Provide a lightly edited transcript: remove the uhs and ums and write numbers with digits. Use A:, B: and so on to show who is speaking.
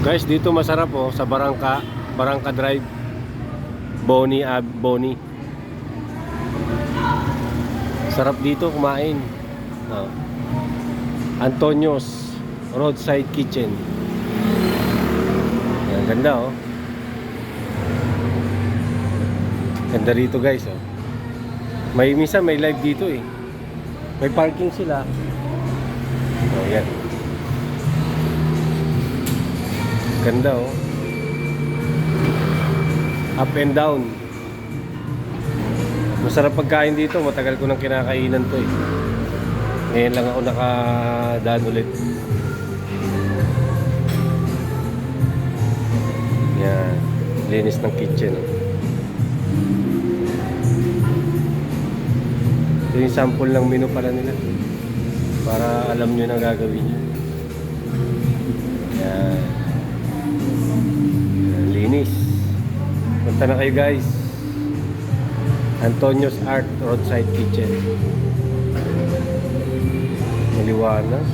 A: Guys, dito masarap oh sa Barangka Drive. Boni. Sarap dito kumain. Oh. Antonio's Roadside Kitchen. Ang ganda oh. Ganda rito guys oh. Minsan may live dito eh. May parking sila. Oh, yan. Ganda oh. Up and down. Masarap pagkain dito. Matagal ko nang kinakainan to eh. Ngayon lang ako nakadaan ulit. Yan. Linis ng kitchen oh. Ito yung sample ng menu pala nila. Para alam nyo na gagawin nyo. Yan. Linis. Punta na kayo guys. Antonio's Art Roadside Kitchen. Maliwanag.